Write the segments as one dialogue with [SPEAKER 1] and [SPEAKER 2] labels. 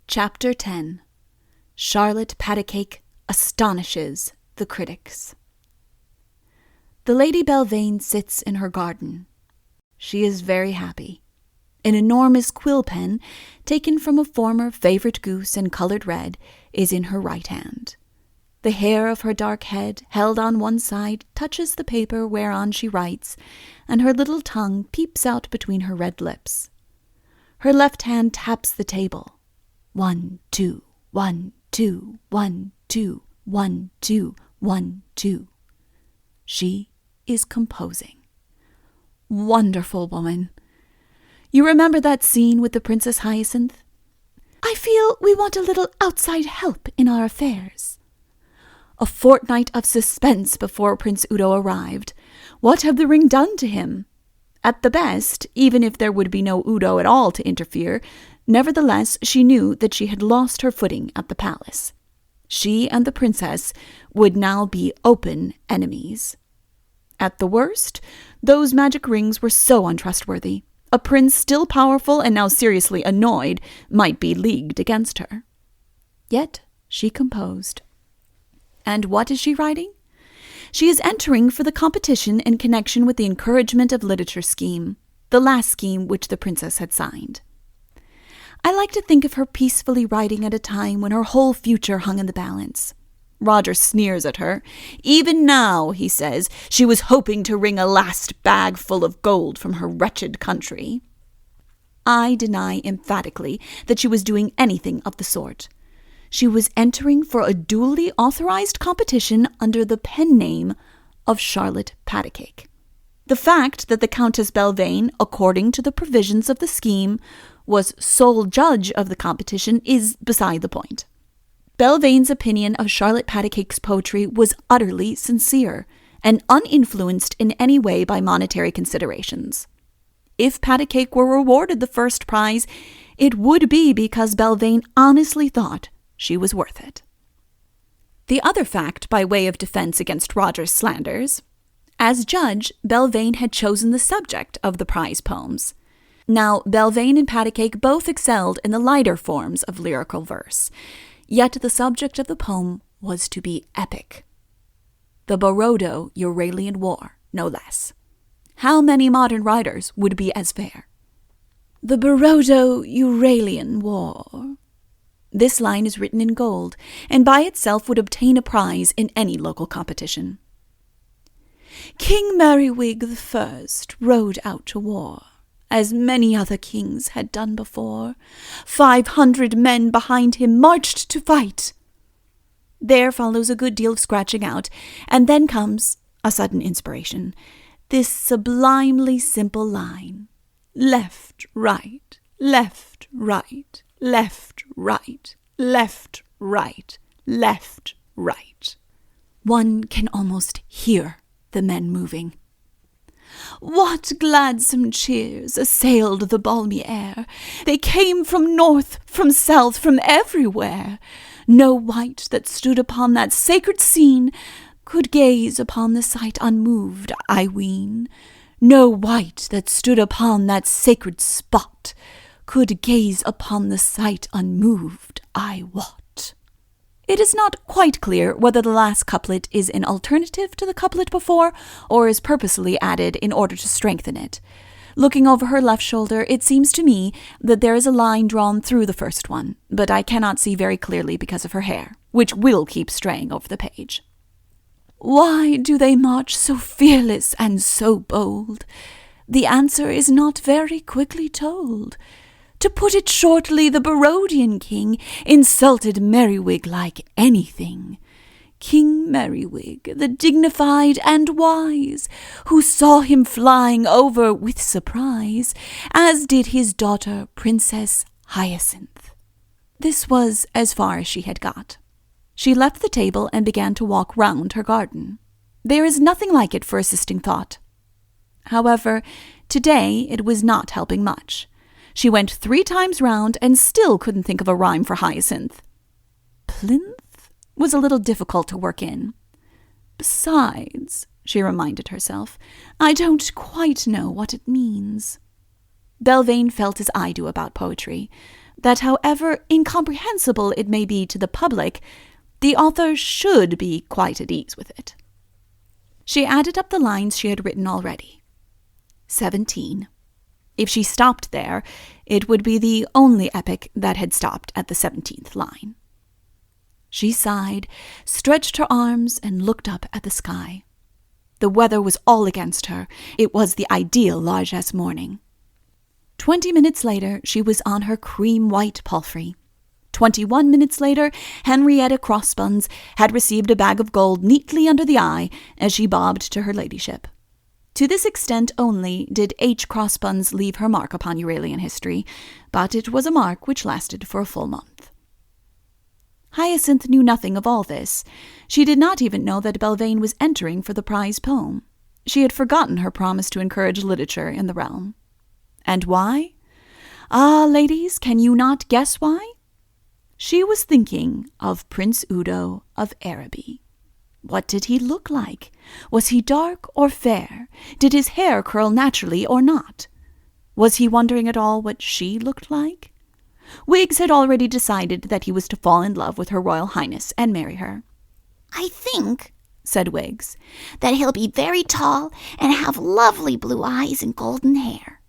[SPEAKER 1] Chapter 10. Charlotte Patacake Astonishes the Critics. The Lady Belvane sits in her garden. She is very happy. An enormous quill pen, taken from a former favorite goose and colored red, is in her right hand. The hair of her dark head, held on one side, touches the paper whereon she writes, and her little tongue peeps out between her red lips. Her left hand taps the table. 1, 2, 1, 2, 1, 2, 1, 2, 1, 2. She is composing. Wonderful woman. You remember that scene with the Princess Hyacinth? I feel we want a little outside help in our affairs. A fortnight of suspense before Prince Udo arrived. What had the ring done to him? At the best, even if there would be no Udo at all to interfere, nevertheless she knew that she had lost her footing at the palace. She and the princess would now be open enemies. At the worst, those magic rings were so untrustworthy. A prince still powerful and now seriously annoyed might be leagued against her. Yet she composed. And what is she writing? She is entering for the competition in connection with the Encouragement of Literature scheme, the last scheme which the princess had signed. I like to think of her peacefully writing at a time when her whole future hung in the balance. Roger sneers at her. Even now, he says, she was hoping to wring a last bag full of gold from her wretched country. I deny emphatically that she was doing anything of the sort. She was entering for a duly authorized competition under the pen name of Charlotte Patacake. The fact that the Countess Belvane, according to the provisions of the scheme, was sole judge of the competition is beside the point. Belvane's opinion of Charlotte Patacake's poetry was utterly sincere and uninfluenced in any way by monetary considerations. If Patacake were rewarded the first prize, it would be because Belvane honestly thought she was worth it. The other fact, by way of defense against Roger's slanders, as judge, Belvane had chosen the subject of the prize poems. Now, Belvane and Patacake both excelled in the lighter forms of lyrical verse, yet the subject of the poem was to be epic. The Barodo-Euralian War, no less. How many modern writers would be as fair? The Barodo-Euralian War. This line is written in gold, and by itself would obtain a prize in any local competition. King Merriwig the First rode out to war, as many other kings had done before. 500 men behind him marched to fight. There follows a good deal of scratching out, and then comes a sudden inspiration. This sublimely simple line. Left, right, left, right, left, right, left, right, left, right. One can almost hear the men moving. What gladsome cheers assailed the balmy air! They came from north, from south, from everywhere. No wight that stood upon that sacred scene could gaze upon the sight unmoved, I ween. No wight that stood upon that sacred spot could gaze upon the sight unmoved, I wot. It is not quite clear whether the last couplet is an alternative to the couplet before, or is purposely added in order to strengthen it. Looking over her left shoulder, it seems to me that there is a line drawn through the first one, but I cannot see very clearly because of her hair, which will keep straying over the page. Why do they march so fearless and so bold? The answer is not very quickly told. To put it shortly, the Barodian king insulted Merriwig like anything. King Merriwig, the dignified and wise, who saw him flying over with surprise, as did his daughter, Princess Hyacinth. This was as far as she had got. She left the table and began to walk round her garden. There is nothing like it for assisting thought. However, today it was not helping much. She went 3 times round and still couldn't think of a rhyme for Hyacinth. Plinth was a little difficult to work in. Besides, she reminded herself, I don't quite know what it means. Belvane felt as I do about poetry. that however incomprehensible it may be to the public, the author should be quite at ease with it. She added up the lines she had written already. 17. If she stopped there, it would be the only epic that had stopped at the 17th line. She sighed, stretched her arms, and looked up at the sky. The weather was all against her. It was the ideal largesse morning. 20 minutes later, she was on her cream-white palfrey. 21 minutes later, Henrietta Crossbuns had received a bag of gold neatly under the eye as she bobbed to her ladyship. To this extent only did H. Crossbuns leave her mark upon Euralian history, but it was a mark which lasted for a full month. Hyacinth knew nothing of all this. She did not even know that Belvane was entering for the prize poem. She had forgotten her promise to encourage literature in the realm. And why? Ah, ladies, can you not guess why? She was thinking of Prince Udo of Araby. What did he look like? Was he dark or fair? Did his hair curl naturally or not? Was he wondering at all what she looked like? Wiggs had already decided that he was to fall in love with Her Royal Highness and marry her.
[SPEAKER 2] "I think," said Wiggs, "that he'll be very tall and have lovely blue eyes and golden hair."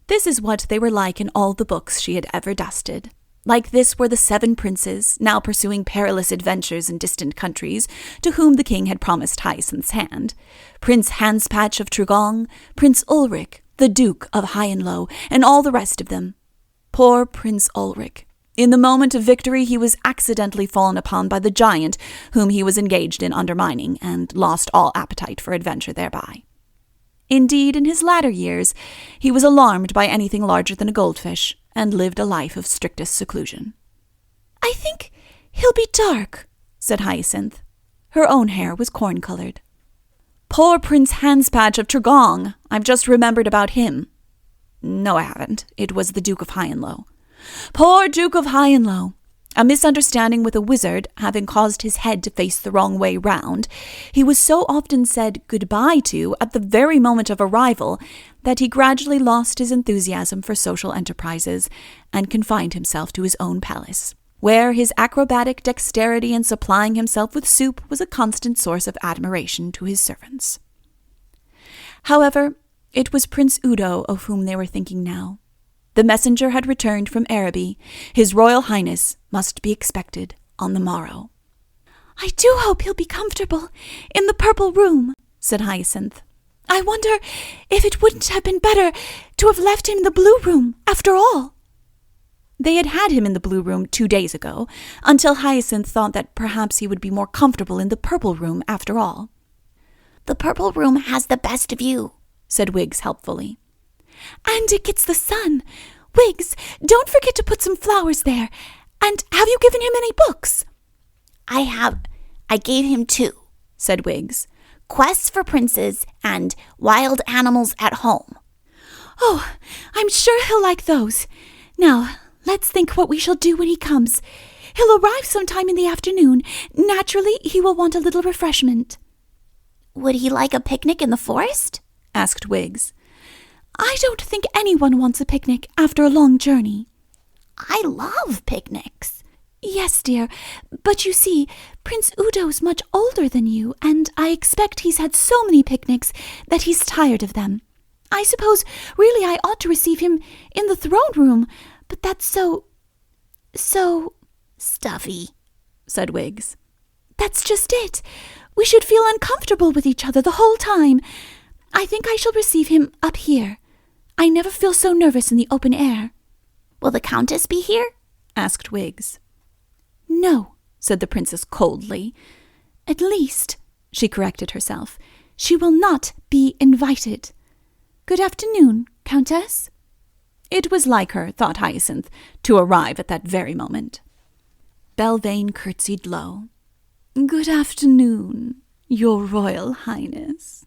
[SPEAKER 1] This is what they were like in all the books she had ever dusted. Like this were the 7 princes, now pursuing perilous adventures in distant countries, to whom the king had promised Hyacinth's hand. Prince Hanspatch of Tregong, Prince Ulrich, the Duke of High and Low, and all the rest of them. Poor Prince Ulrich. In the moment of victory he was accidentally fallen upon by the giant whom he was engaged in undermining, and lost all appetite for adventure thereby. Indeed, in his latter years, he was alarmed by anything larger than a goldfish, and lived a life of strictest seclusion. "I think he'll be dark," said Hyacinth. Her own hair was corn-colored. "Poor Prince Hanspatch of Tregong. I've just remembered about him." "No, I haven't. It was the Duke of High and Low." "Poor Duke of High and Low. A misunderstanding with a wizard having caused his head to face the wrong way round, he was so often said goodbye to at the very moment of arrival that he gradually lost his enthusiasm for social enterprises and confined himself to his own palace, where his acrobatic dexterity in supplying himself with soup was a constant source of admiration to his servants." However, it was Prince Udo of whom they were thinking now. The messenger had returned from Araby. His Royal Highness must be expected on the morrow. "I do hope he'll be comfortable in the Purple Room," said Hyacinth. "I wonder if it wouldn't have been better to have left him in the Blue Room, after all." They had had him in the Blue Room 2 days ago, until Hyacinth thought that perhaps he would be more comfortable in the Purple Room after all.
[SPEAKER 2] "The Purple Room has the best view,"
[SPEAKER 1] said Wiggs helpfully.
[SPEAKER 2] "And it gets the sun. Wiggs, don't forget to put some flowers there. And have you given him any books?" "I have. I gave him 2, said Wiggs. "Quests for Princes and Wild Animals at Home."
[SPEAKER 1] "Oh, I'm sure he'll like those. Now, let's think what we shall do when he comes. He'll arrive sometime in the afternoon. Naturally, he will want a little refreshment."
[SPEAKER 2] "Would he like a picnic in the forest?"
[SPEAKER 1] asked Wiggs. "I don't think anyone wants a picnic after a long journey."
[SPEAKER 2] "I love picnics."
[SPEAKER 1] "Yes, dear, but you see, Prince Udo's much older than you, and I expect he's had so many picnics that he's tired of them. I suppose really I ought to receive him in the throne room, but that's so
[SPEAKER 2] stuffy,"
[SPEAKER 1] said Wiggs. "That's just it. We should feel uncomfortable with each other the whole time. I think I shall receive him up here. I never feel so nervous in the open air."
[SPEAKER 2] "Will the Countess be here?"
[SPEAKER 1] asked Wiggs. "No," said the princess coldly. "At least," she corrected herself, "she will not be invited. Good afternoon, Countess." It was like her, thought Hyacinth, to arrive at that very moment. Belvane curtsied low. "Good afternoon, Your Royal Highness.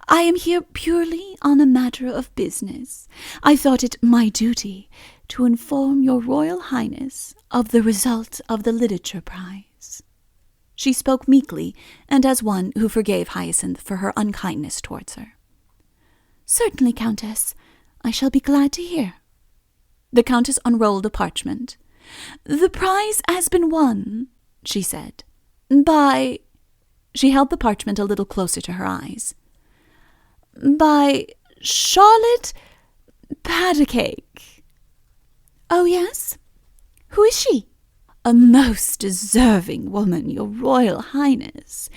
[SPEAKER 1] I am here purely on a matter of business. I thought it my duty to inform Your Royal Highness of the result of the Literature Prize." She spoke meekly, and as one who forgave Hyacinth for her unkindness towards her. "Certainly, Countess. I shall be glad to hear." The Countess unrolled a parchment. "The prize has been won," she said, "by—" She held the parchment a little closer to her eyes. "By Charlotte Patacake."
[SPEAKER 2] "Oh, yes? Who is she?"
[SPEAKER 1] "A most deserving woman, your Royal Highness.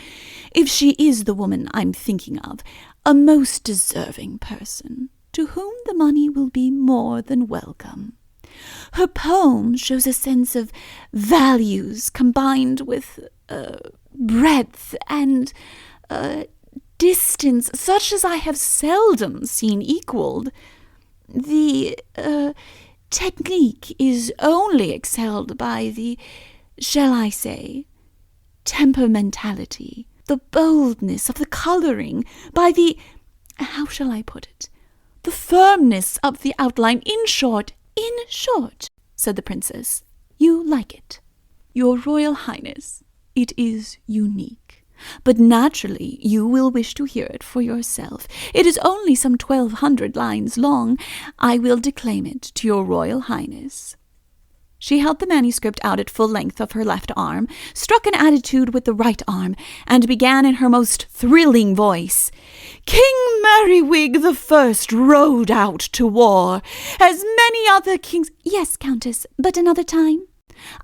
[SPEAKER 1] If she is the woman I'm thinking of, a most deserving person, to whom the money will be more than welcome. Her poem shows a sense of values combined with breadth and distance such as I have seldom seen equalled. The technique is only excelled by the, shall I say, temperamentality, the boldness of the colouring, by the, how shall I put it, the firmness of the outline. In short, said the princess, you like it. Your Royal Highness, it is unique. But naturally you will wish to hear it for yourself. It is only some 1,200 lines long. I will declaim it to your Royal Highness." She held the manuscript out at full length of her left arm, struck an attitude with the right arm, and began in her most thrilling voice, "King Merriwig the First rode out to war, as many other kings—"
[SPEAKER 2] "Yes, Countess, but another time.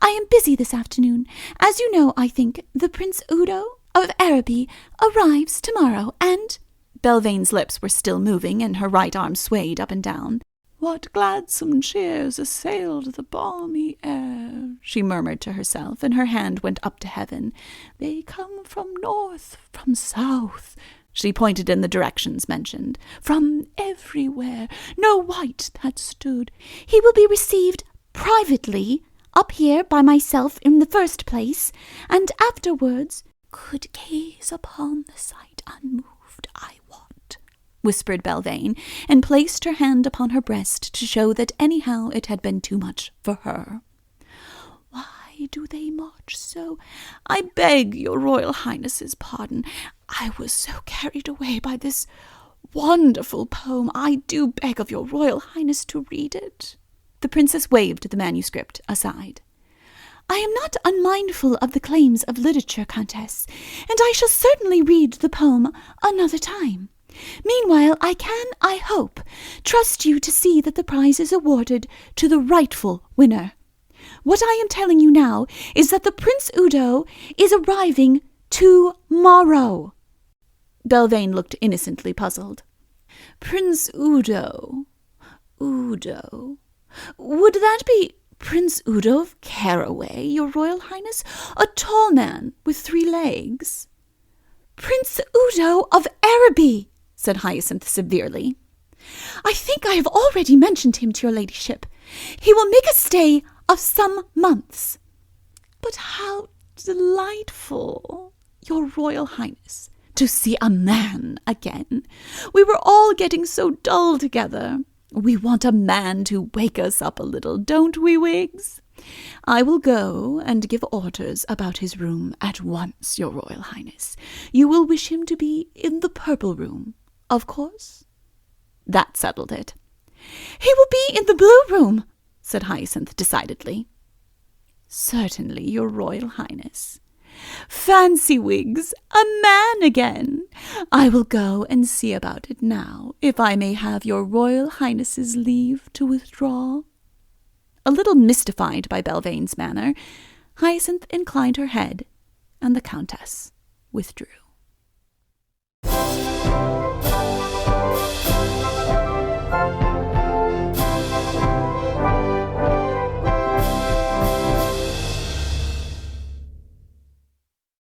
[SPEAKER 2] I am busy this afternoon. As you know, I think, the Prince Udo of Araby arrives tomorrow, and—"
[SPEAKER 1] Belvane's lips were still moving, and her right arm swayed up and down. "What gladsome cheers assailed the balmy air," she murmured to herself, and her hand went up to heaven. "They come from north, from south," she pointed in the directions mentioned, "from everywhere, no wight that stood."
[SPEAKER 2] "He will be received privately up here by myself in the first place, and afterwards could gaze upon the sight unmoved, I wot," whispered Belvane, and placed her hand upon her breast to show that anyhow it had been too much for her. "Why do they march so? I beg your Royal Highness's pardon. I was so carried away by this wonderful poem. I do beg of your Royal Highness to read it." The princess waved the manuscript aside. "I am not unmindful of the claims of literature, Countess, and I shall certainly read the poem another time. Meanwhile, I can, I hope, trust you to see that the prize is awarded to the rightful winner. What I am telling you now is that the Prince Udo is arriving tomorrow." Belvane looked innocently puzzled. "Prince Udo. Would that be Prince Udo of Caraway, your Royal Highness? A tall man with 3 legs?" "Prince Udo of Araby," said Hyacinth severely. "I think I have already mentioned him to your ladyship. He will make a stay of some months." "But how delightful, your Royal Highness, to see a man again. We were all getting so dull together. We want a man to wake us up a little, don't we, Wiggs? I will go and give orders about his room at once, your Royal Highness. You will wish him to be in the purple room, of course?" That settled it. "He will be in the blue room," said Hyacinth decidedly. "Certainly, your Royal Highness. Fancy, Wiggs, a man again! I will go and see about it now, if I may have your Royal Highness's leave to withdraw." A little mystified by Belvane's manner, Hyacinth inclined her head, and the Countess withdrew.